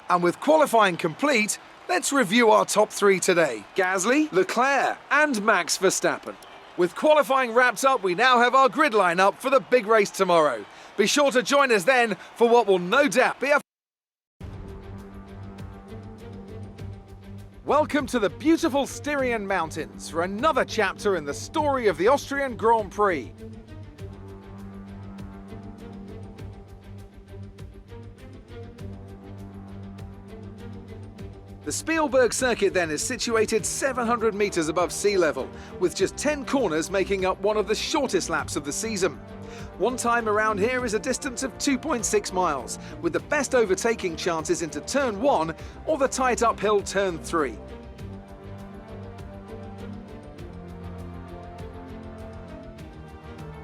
And with qualifying complete, let's review our top three today. Gasly, Leclerc and Max Verstappen. With qualifying wrapped up, we now have our grid lineup for the big race tomorrow. Be sure to join us then for what will no doubt be a... Welcome to the beautiful Styrian Mountains for another chapter in the story of the Austrian Grand Prix. The Spielberg circuit then is situated 700 metres above sea level, with just 10 corners making up one of the shortest laps of the season. One time around here is a distance of 2.6 miles, with the best overtaking chances into turn 1 or the tight uphill turn 3.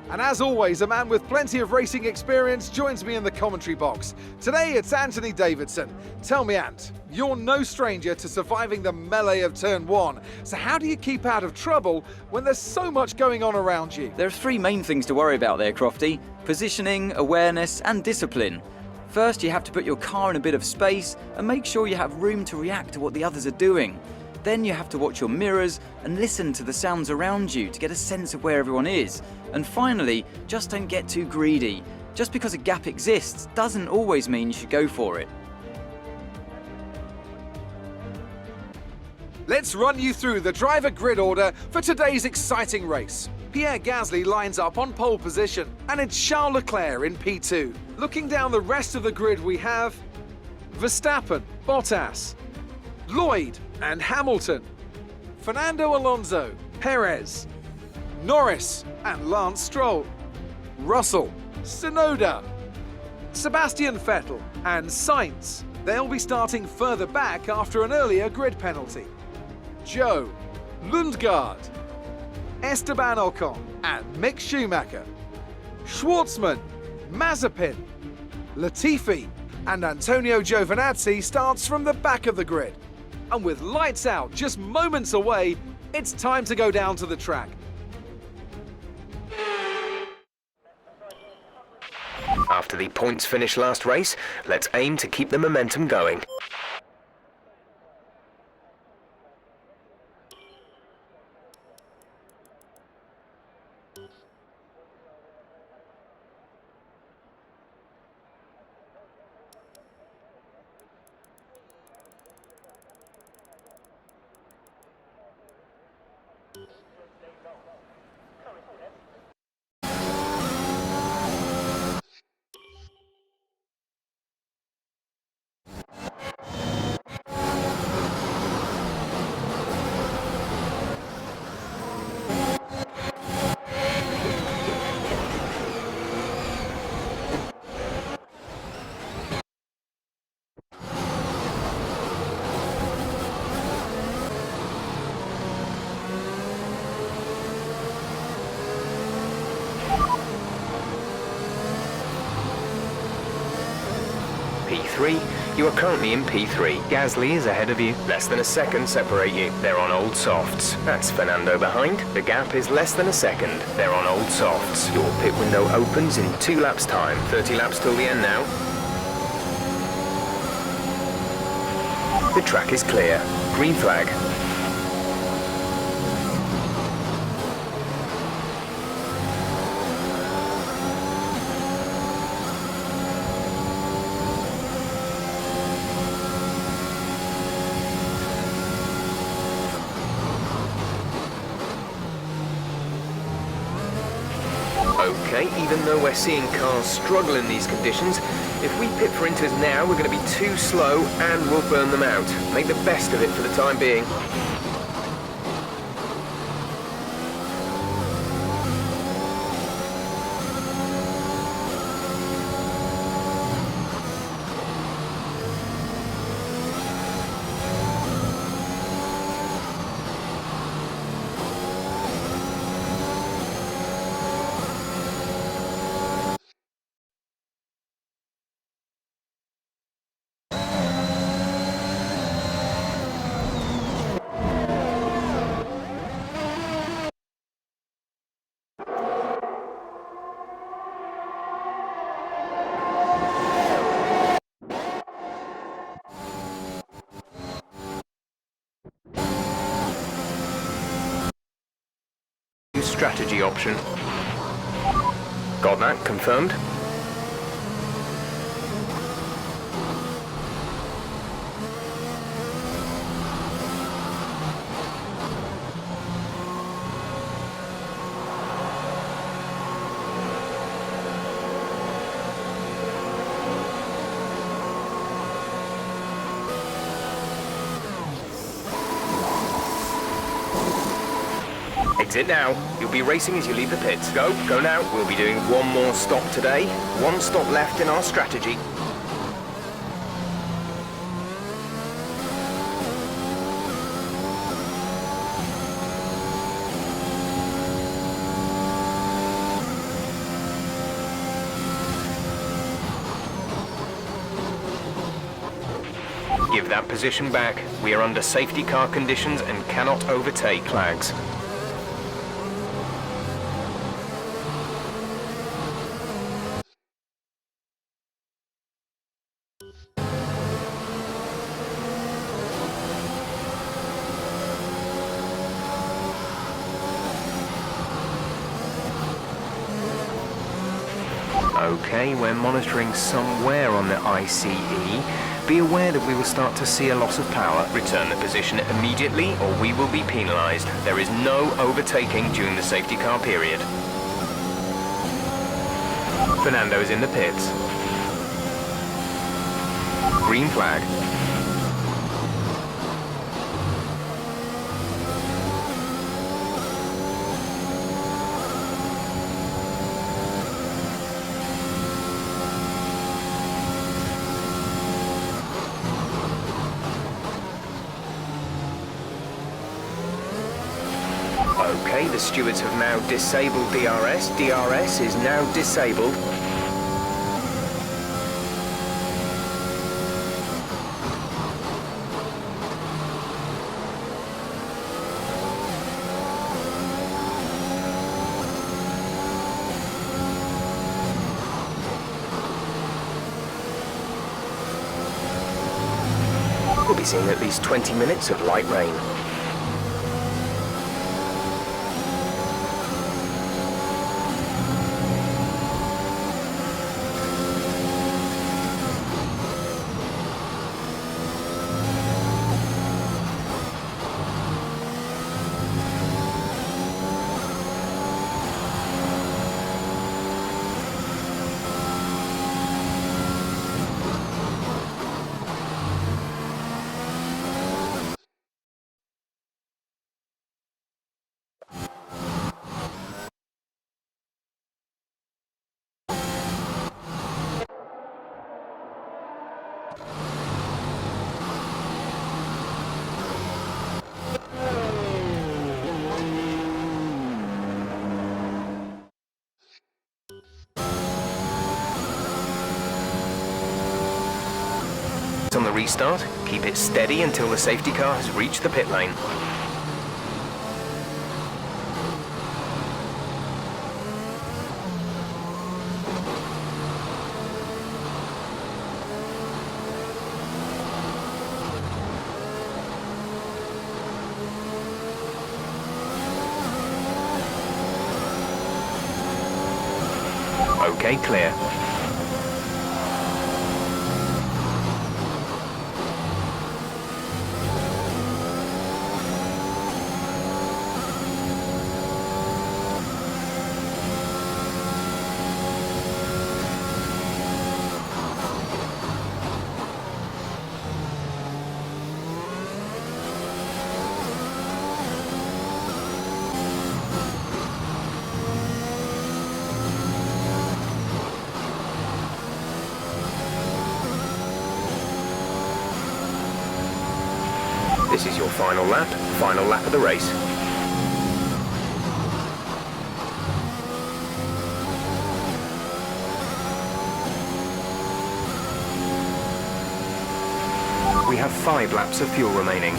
And as always, a man with plenty of racing experience joins me in the commentary box. Today it's Anthony Davidson. Tell me, Ant, you're no stranger to surviving the melee of turn 1. So how do you keep out of trouble when there's so much going on around you? There are three main things to worry about there, Crofty: positioning, awareness and discipline. First, you have to put your car in a bit of space and make sure you have room to react to what the others are doing. Then you have to watch your mirrors and listen to the sounds around you to get a sense of where everyone is. And finally, just don't get too greedy. Just because a gap exists doesn't always mean you should go for it. Let's run you through the driver grid order for today's exciting race. Pierre Gasly lines up on pole position, and it's Charles Leclerc in P2. Looking down the rest of the grid, we have Verstappen, Bottas, Lloyd and Hamilton, Fernando Alonso, Perez, Norris and Lance Stroll, Russell, Tsunoda, Sebastian Vettel and Sainz. They'll be starting further back after an earlier grid penalty. Joe, Lundgaard, Esteban Ocon and Mick Schumacher, Schwartzman, Mazepin, Latifi and Antonio Giovinazzi starts from the back of the grid. And with lights out just moments away, it's time to go down to the track. After the points finish last race, let's aim to keep the momentum going. P3, you are currently in P3. Gasly is ahead of you. Less than a second separate you. They're on old softs. That's Fernando behind. The gap is less than a second. They're on old softs. Your pit window opens in 2 laps time. 30 laps till the end now. The track is clear. Green flag. Okay, even though we're seeing cars struggle in these conditions, if we pit for inters now, we're going to be too slow and we'll burn them out. Make the best of it for the time being. strategy option. Got that confirmed? Exit now. You'll be racing as you leave the pits. Go now. We'll be doing one more stop today. One stop left in our strategy. Give that position back. We are under safety car conditions and cannot overtake flags. Okay, we're monitoring somewhere on the ICE. Be aware that we will start to see a loss of power. Return the position immediately or we will be penalised. There is no overtaking during the safety car period. Fernando is in the pits. Green flag. Okay, the stewards have now disabled DRS. DRS is now disabled. We'll be seeing at least 20 minutes of light rain. On the restart, keep it steady until the safety car has reached the pit lane. Okay, clear. This is your final lap of the race. We have 5 laps of fuel remaining.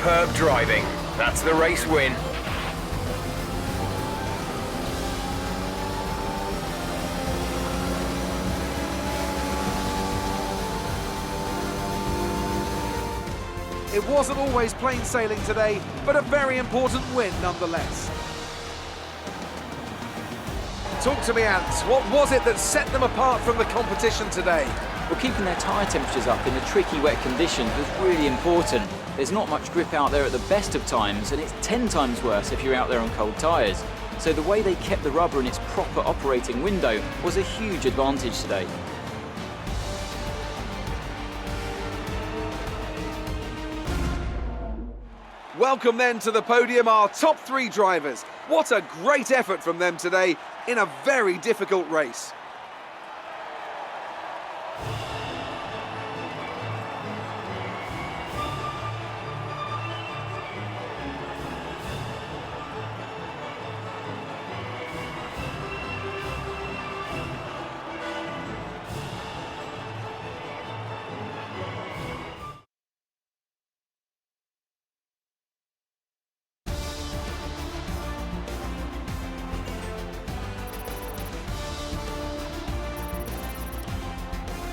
superb driving. That's the race win. It wasn't always plain sailing today, but a very important win nonetheless. Talk to me, Ant. What was it that set them apart from the competition today? Well, keeping their tyre temperatures up in the tricky wet conditions was really important. There's not much grip out there at the best of times, and it's 10 times worse if you're out there on cold tyres. So the way they kept the rubber in its proper operating window was a huge advantage today. Welcome then to the podium, our top 3 drivers. What a great effort from them today in a very difficult race.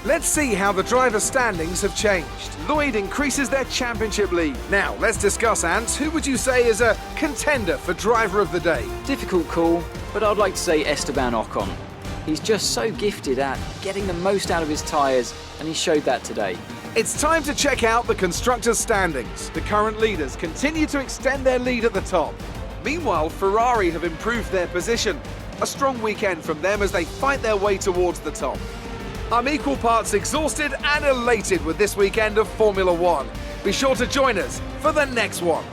Let's see how the driver standings have changed. Lloyd increases their championship lead. Now, let's discuss, Ant. Who would you say is a contender for driver of the day? Difficult call, but I'd like to say Esteban Ocon. He's just so gifted at getting the most out of his tyres, and he showed that today. It's time to check out the constructors' standings. The current leaders continue to extend their lead at the top. Meanwhile, Ferrari have improved their position. A strong weekend from them as they fight their way towards the top. I'm equal parts exhausted and elated with this weekend of Formula One. Be sure to join us for the next one.